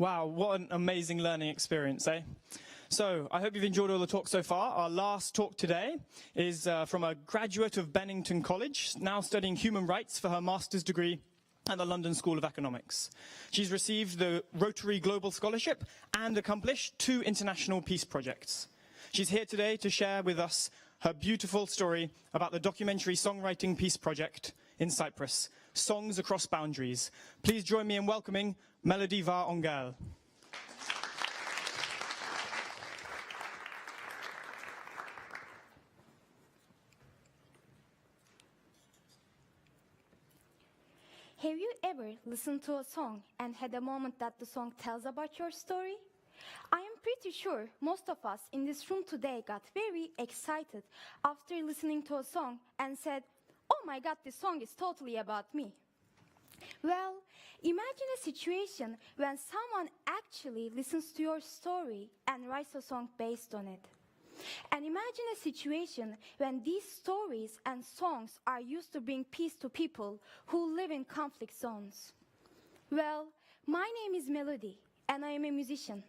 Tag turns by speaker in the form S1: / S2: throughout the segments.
S1: Wow, what an amazing learning experience, eh? So, I hope you've enjoyed all the talks so far. Our last talk today is from a graduate of Bennington College, now studying human rights for her master's degree at the London School of Economics. She's received the Rotary Global Scholarship and accomplished 2 international peace projects. She's here today to share with us her beautiful story about the documentary Songwriting Peace Project in Cyprus, Songs Across Boundaries. Please join me in welcoming Melodi Var Öngel.
S2: Have you ever listened to a song and had a moment that the song tells about your story? I am pretty sure most of us in this room today got very excited after listening to a song and said, "Oh my God, this song is totally about me." Well, imagine a situation when someone actually listens to your story and writes a song based on it. And imagine a situation when these stories and songs are used to bring peace to people who live in conflict zones. Well, my name is Melodi, and I am a musician.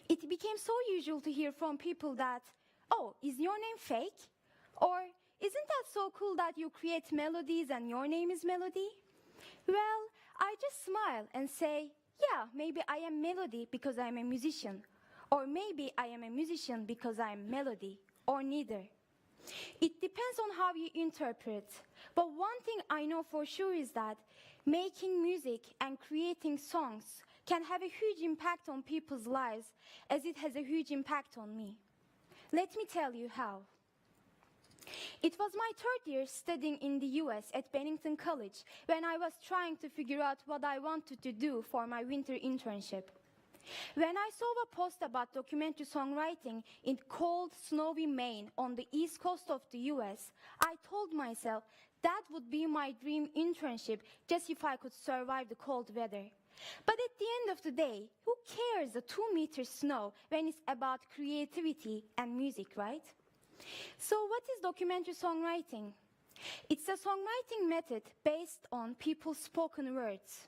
S2: It became so usual to hear from people that, "Oh, is your name fake?" Or, "Isn't that so cool that you create melodies and your name is Melodi?" Well, I just smile and say, "Yeah, maybe I am Melodi because I am a musician. Or maybe I am a musician because I am Melodi, or neither." It depends on how you interpret. But one thing I know for sure is that making music and creating songs can have a huge impact on people's lives, as it has a huge impact on me. Let me tell you how. It was my 3rd year studying in the US at Bennington College when I was trying to figure out what I wanted to do for my winter internship. When I saw a post about documentary songwriting in cold, snowy Maine on the east coast of the US, I told myself that would be my dream internship just if I could survive the cold weather. But at the end of the day, who cares the 2-meter snow when it's about creativity and music, right? So what is documentary songwriting? It's a songwriting method based on people's spoken words.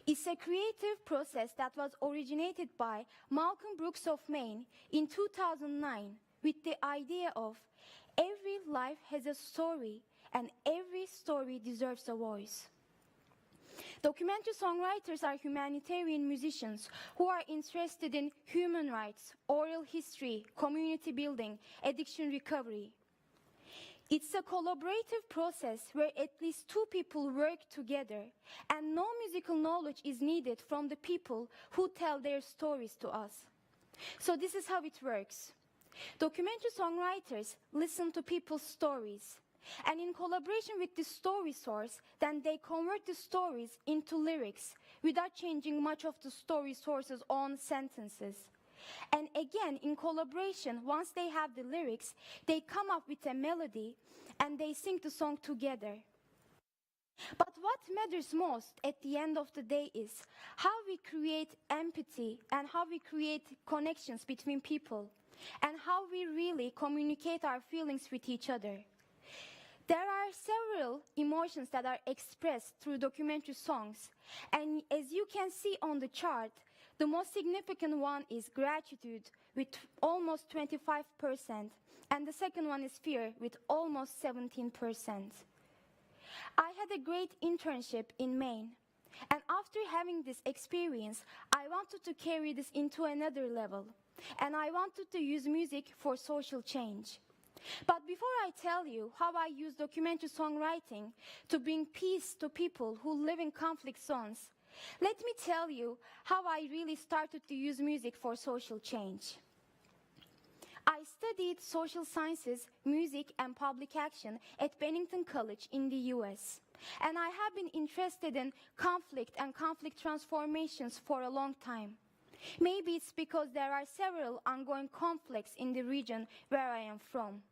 S2: It's a creative process that was originated by Malcolm Brooks of Maine in 2009 with the idea of every life has a story and every story deserves a voice. Documentary songwriters are humanitarian musicians who are interested in human rights, oral history, community building, addiction recovery. It's a collaborative process where at least 2 people work together and no musical knowledge is needed from the people who tell their stories to us. So this is how it works. Documentary songwriters listen to people's stories, and in collaboration with the story source, then they convert the stories into lyrics without changing much of the story source's own sentences. And again, in collaboration, once they have the lyrics, they come up with a melody and they sing the song together. But what matters most at the end of the day is how we create empathy and how we create connections between people and how we really communicate our feelings with each other. There are several emotions that are expressed through documentary songs, and as you can see on the chart, the most significant one is gratitude with almost 25%, and the second one is fear with almost 17%. I had a great internship in Maine, and after having this experience, I wanted to carry this into another level, and I wanted to use music for social change. But before I tell you how I use documentary songwriting to bring peace to people who live in conflict zones, let me tell you how I really started to use music for social change. I studied social sciences, music, and public action at Bennington College in the US. And I have been interested in conflict and conflict transformations for a long time. Maybe it's because there are several ongoing conflicts in the region where I am from.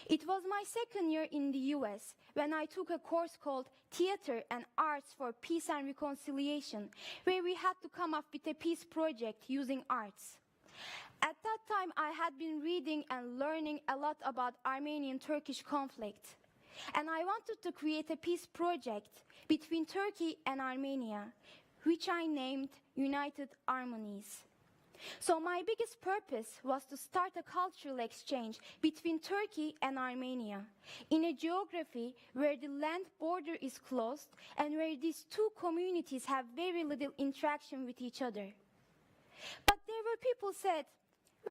S2: It was my 2nd year in the US when I took a course called Theater and Arts for Peace and Reconciliation, where we had to come up with a peace project using arts. At that time, I had been reading and learning a lot about Armenian-Turkish conflict. And I wanted to create a peace project between Turkey and Armenia, which I named United Harmonies. So my biggest purpose was to start a cultural exchange between Turkey and Armenia in a geography where the land border is closed and where these two communities have very little interaction with each other. But there were people who said,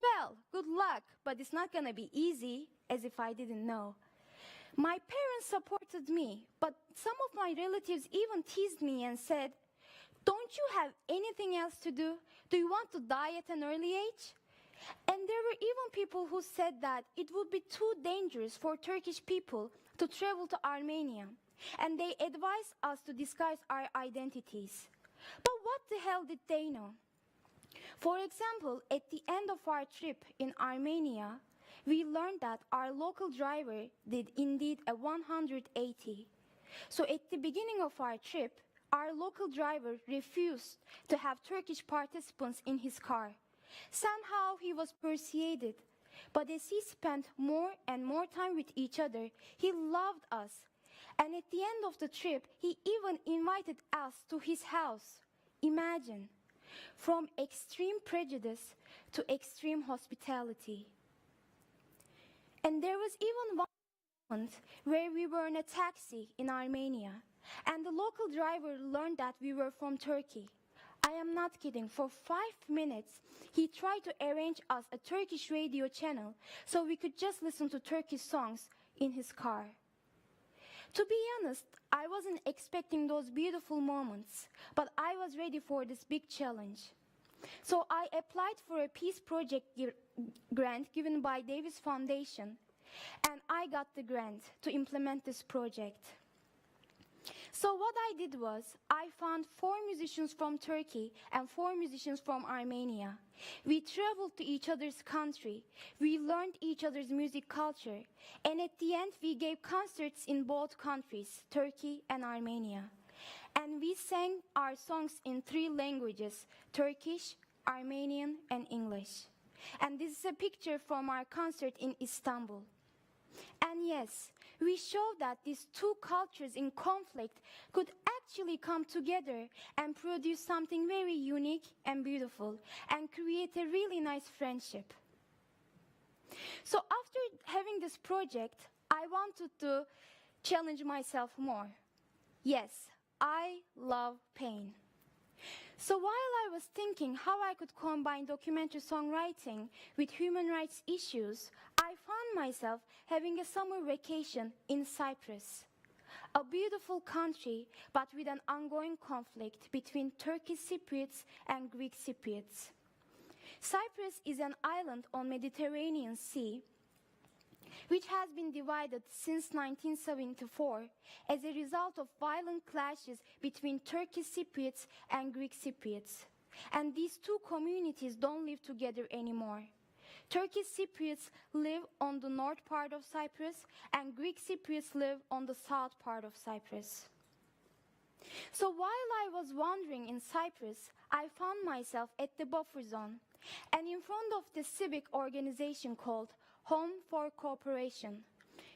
S2: well, good luck, but it's not gonna be easy, as if I didn't know. My parents supported me, but some of my relatives even teased me and said, don't you have anything else to do? Do you want to die at an early age? And there were even people who said that it would be too dangerous for Turkish people to travel to Armenia, and they advised us to disguise our identities. But what the hell did they know? For example, at the end of our trip in Armenia, we learned that our local driver did indeed a 180. So at the beginning of our trip, our local driver refused to have Turkish participants in his car. Somehow he was persuaded, but as he spent more and more time with each other, he loved us. And at the end of the trip, he even invited us to his house. Imagine, from extreme prejudice to extreme hospitality. And there was even one moment where we were in a taxi in Armenia, and the local driver learned that we were from Turkey. I am not kidding. For 5 minutes, he tried to arrange us a Turkish radio channel so we could just listen to Turkish songs in his car. To be honest, I wasn't expecting those beautiful moments, but I was ready for this big challenge. So I applied for a peace project grant given by Davis Foundation, and I got the grant to implement this project. So what I did was, I found 4 musicians from Turkey and 4 musicians from Armenia. We traveled to each other's country, we learned each other's music culture, and at the end we gave concerts in both countries, Turkey and Armenia. And we sang our songs in 3 languages, Turkish, Armenian, and English. And this is a picture from our concert in Istanbul. And yes, we showed that these 2 cultures in conflict could actually come together and produce something very unique and beautiful and create a really nice friendship. So after having this project, I wanted to challenge myself more. Yes, I love pain. So while I was thinking how I could combine documentary songwriting with human rights issues, I found myself having a summer vacation in Cyprus, a beautiful country but with an ongoing conflict between Turkish Cypriots and Greek Cypriots. Cyprus is an island on Mediterranean Sea which has been divided since 1974 as a result of violent clashes between Turkish Cypriots and Greek Cypriots. And these 2 communities don't live together anymore. Turkish Cypriots live on the north part of Cyprus, and Greek Cypriots live on the south part of Cyprus. So while I was wandering in Cyprus, I found myself at the buffer zone, and in front of the civic organization called Home for Cooperation,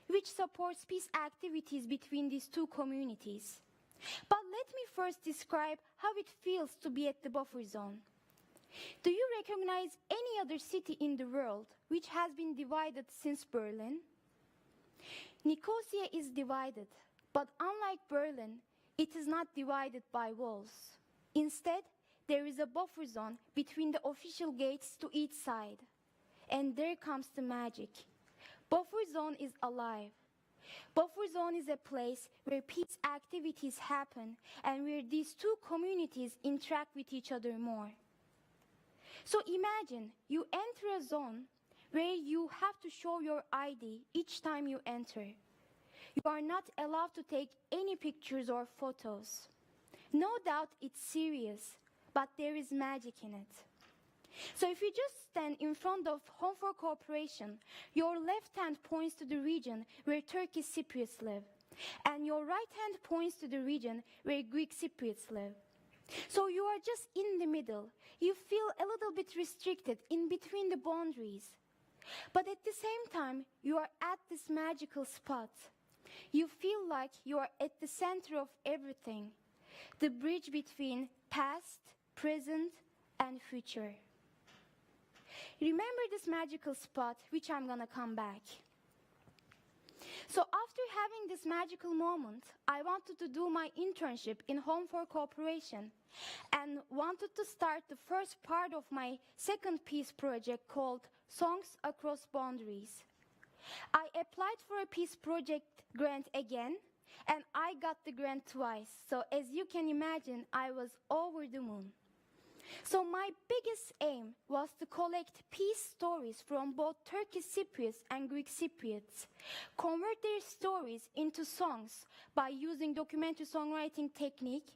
S2: which supports peace activities between these 2 communities. But let me first describe how it feels to be at the buffer zone. Do you recognize any other city in the world which has been divided since Berlin? Nicosia is divided, but unlike Berlin, it is not divided by walls. Instead, there is a buffer zone between the official gates to each side. And there comes the magic. Buffer zone is alive. Buffer zone is a place where peace activities happen and where these 2 communities interact with each other more. So imagine you enter a zone where you have to show your ID each time you enter. You are not allowed to take any pictures or photos. No doubt it's serious, but there is magic in it. So if you just stand in front of Home for Cooperation, your left hand points to the region where Turkish Cypriots live, and your right hand points to the region where Greek Cypriots live. So you are just in the middle. You feel a little bit restricted in between the boundaries. But at the same time, you are at this magical spot. You feel like you are at the center of everything. the bridge between past, present, and future. Remember this magical spot, which I'm gonna come back. So after having this magical moment, I wanted to do my internship in Home for Cooperation and wanted to start the first part of my second peace project called Songs Across Boundaries. I applied for a peace project grant again, and I got the grant twice. So as you can imagine, I was over the moon. So my biggest aim was to collect peace stories from both Turkish Cypriots and Greek Cypriots, convert their stories into songs by using documentary songwriting technique,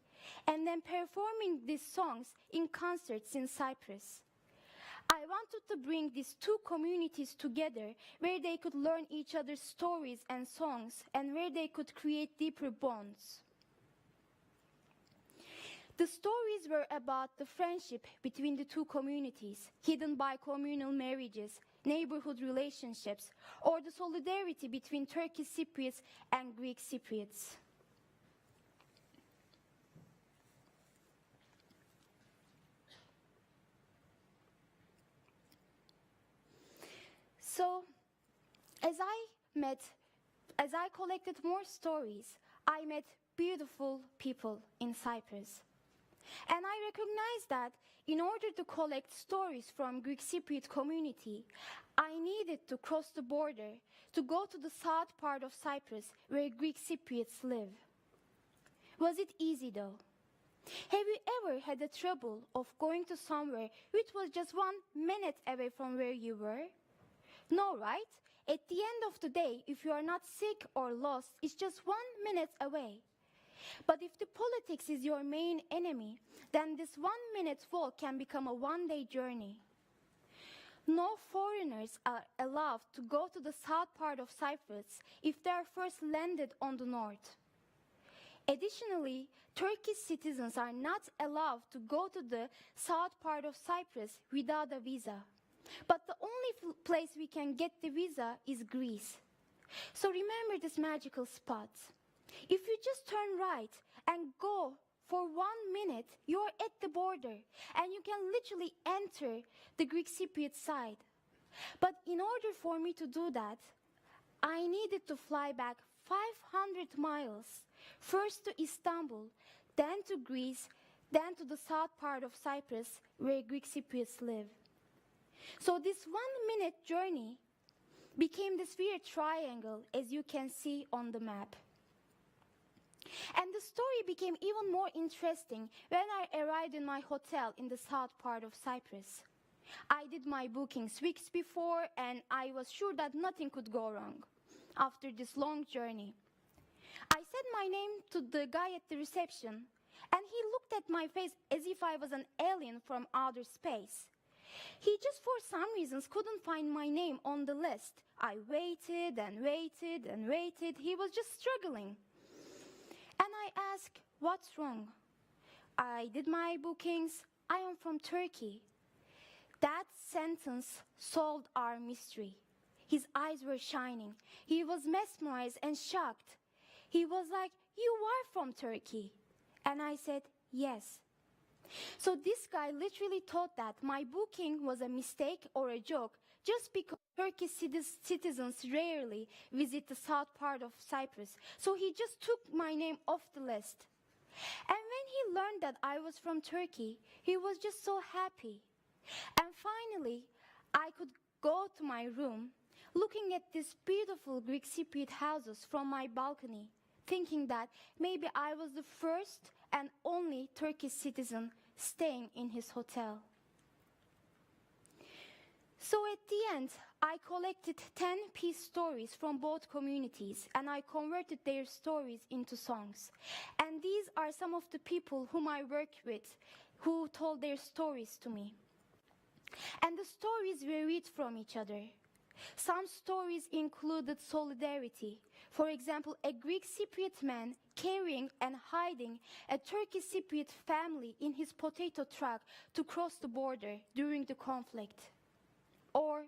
S2: and then performing these songs in concerts in Cyprus. I wanted to bring these two communities together where they could learn each other's stories and songs and where they could create deeper bonds. The stories were about the friendship between the two communities, hidden by communal marriages, neighborhood relationships, or the solidarity between Turkish Cypriots and Greek Cypriots. So, as I collected more stories, I met beautiful people in Cyprus. And I recognized that in order to collect stories from Greek Cypriot community, I needed to cross the border to go to the south part of Cyprus where Greek Cypriots live. Was it easy though? Have you ever had the trouble of going to somewhere which was just 1 minute away from where you were? No, right? At the end of the day, if you are not sick or lost, it's just 1 minute away. But if the politics is your main enemy, then this 1 minute walk can become a one-day journey. No foreigners are allowed to go to the south part of Cyprus if they are first landed on the north. Additionally, Turkish citizens are not allowed to go to the south part of Cyprus without a visa. But the only place we can get the visa is Greece. So remember this magical spot. If you just turn right and go for 1 minute, you're at the border and you can literally enter the Greek Cypriot side. But in order for me to do that, I needed to fly back 500 miles, first to Istanbul, then to Greece, then to the south part of Cyprus where Greek Cypriots live. So this 1 minute journey became this weird triangle, as you can see on the map. And the story became even more interesting when I arrived in my hotel in the south part of Cyprus. I did my bookings weeks before, and I was sure that nothing could go wrong after this long journey. I said my name to the guy at the reception, and he looked at my face as if I was an alien from outer space. He just for some reasons couldn't find my name on the list. I waited and waited and waited. He was just struggling. And I asked, what's wrong? I did my bookings. I am from Turkey. That sentence solved our mystery. His eyes were shining. He was mesmerized and shocked. He was like, you are from Turkey. And I said, yes. So this guy literally thought that my booking was a mistake or a joke just because Turkish citizens rarely visit the south part of Cyprus. So he just took my name off the list. And when he learned that I was from Turkey, he was just so happy. And finally, I could go to my room, looking at these beautiful Greek Cypriot houses from my balcony, thinking that maybe I was the first and only Turkish citizen staying in his hotel. So at the end, I collected 10 peace stories from both communities, and I converted their stories into songs. And these are some of the people whom I worked with, who told their stories to me. And the stories varied from each other. Some stories included solidarity. For example, a Greek Cypriot man carrying and hiding a Turkish Cypriot family in his potato truck to cross the border during the conflict. Or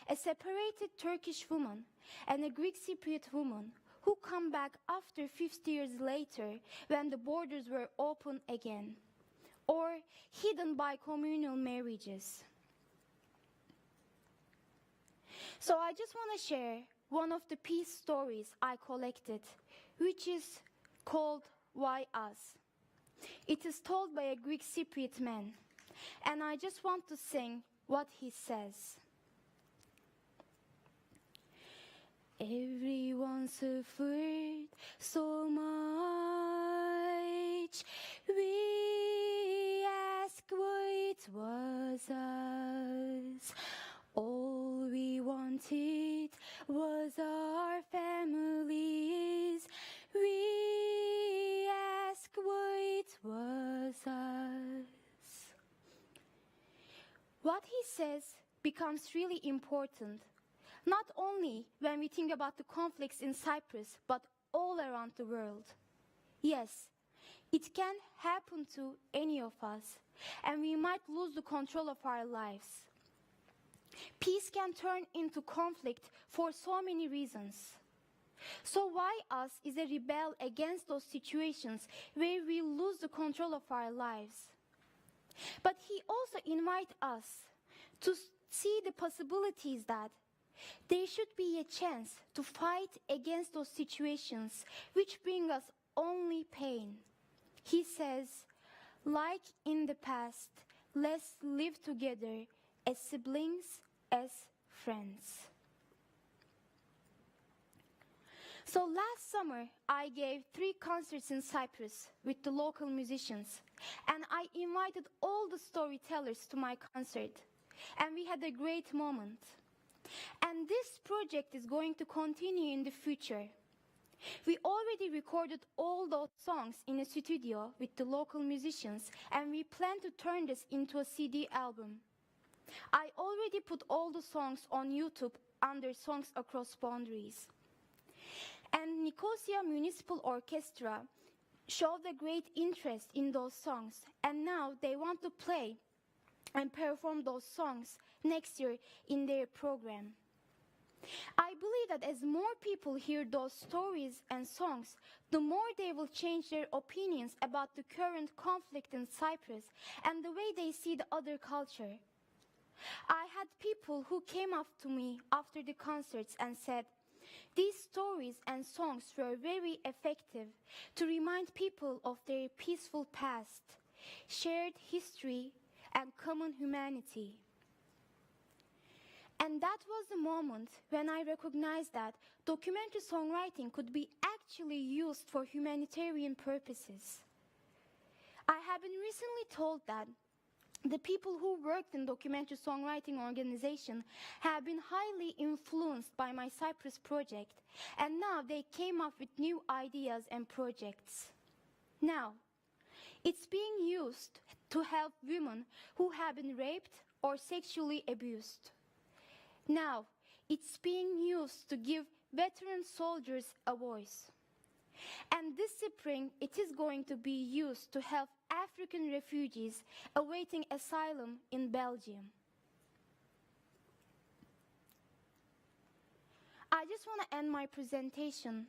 S2: a separated Turkish woman and a Greek Cypriot woman who come back after 50 years later when the borders were open again, or hidden by communal marriages. So I just want to share one of the peace stories I collected, which is called Why Us? It is told by a Greek Cypriot man, and I just want to sing what he says. Everyone suffered so much. We ask why it was us. All we wanted was our families. We ask why it was us. What he says becomes really important, not only when we think about the conflicts in Cyprus, but all around the world. Yes, it can happen to any of us, and we might lose the control of our lives. Peace can turn into conflict for so many reasons. So why us is a rebel against those situations where we lose the control of our lives. But he also invites us to see the possibilities that there should be a chance to fight against those situations which bring us only pain. He says, like in the past, let's live together as siblings, as friends. So last summer, I gave 3 concerts in Cyprus with the local musicians, and I invited all the storytellers to my concert, and we had a great moment. And this project is going to continue in the future. We already recorded all those songs in a studio with the local musicians, and we plan to turn this into a CD album. I already put all the songs on YouTube under Songs Across Boundaries. And Nicosia Municipal Orchestra showed a great interest in those songs, and now they want to play and perform those songs next year in their program. I believe that as more people hear those stories and songs, the more they will change their opinions about the current conflict in Cyprus and the way they see the other culture. I had people who came up to me after the concerts and said, these stories and songs were very effective to remind people of their peaceful past, shared history, and common humanity. And that was the moment when I recognized that documentary songwriting could be actually used for humanitarian purposes. I have been recently told that the people who worked in documentary songwriting organization have been highly influenced by my Cyprus project, and now they came up with new ideas and projects. Now, it's being used to help women who have been raped or sexually abused. Now, it's being used to give veteran soldiers a voice. And this spring, it is going to be used to help African refugees awaiting asylum in Belgium. I just want to end my presentation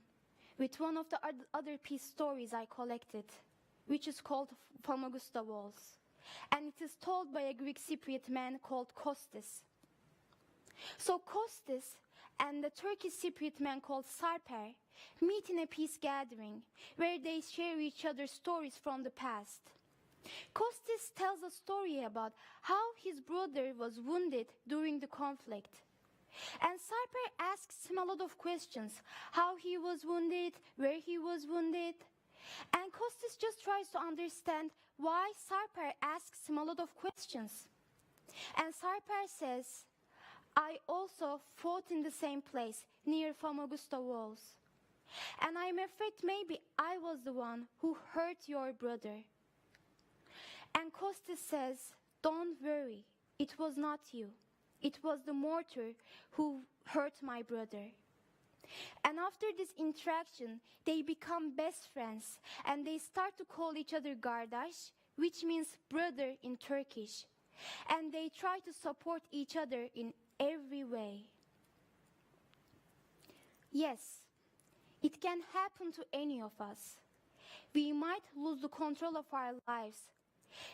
S2: with one of the other peace stories I collected, which is called Famagusta Walls. And it is told by a Greek Cypriot man called Kostis. So Kostis and the Turkish Cypriot man called Sarper meet in a peace gathering where they share each other's stories from the past. Kostis tells a story about how his brother was wounded during the conflict. And Sarper asks him a lot of questions, how he was wounded, where he was wounded. And Kostis just tries to understand why Sarper asks him a lot of questions. And Sarper says, I also fought in the same place, near Famagusta Walls. And I'm afraid maybe I was the one who hurt your brother. And Kostis says, don't worry, it was not you. It was the mortar who hurt my brother. And after this interaction, they become best friends, and they start to call each other Kardeş, which means brother in Turkish. And they try to support each other in every way. Yes, It can happen to any of us. We might lose the control of our lives.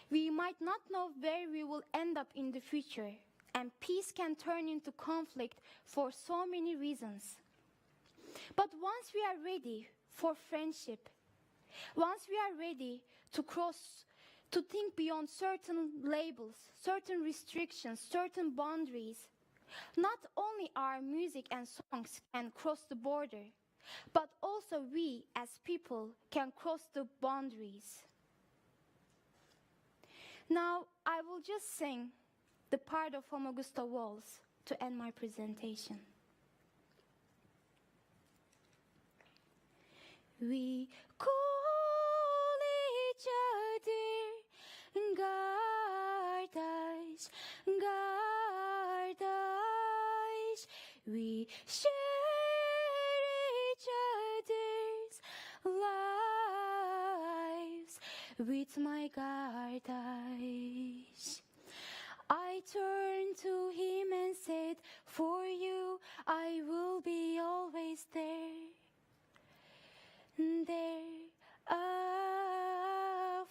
S2: We might not know where we will end up in the future, and peace can turn into conflict for so many reasons. But once we are ready for friendship, once we are ready to think beyond certain labels, certain restrictions, certain boundaries, not only our music and songs can cross the border, but also we as people can cross the boundaries. Now, I will just sing the part of Famagusta Waltz to end my presentation. We call each other, guard us, guard us. We share each other's lives with my guard eyes. I turned to him and said, for you I will be always there. There,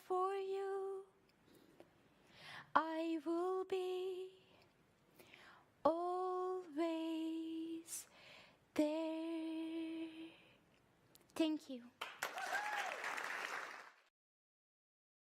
S2: for you I will be always there. Thank you.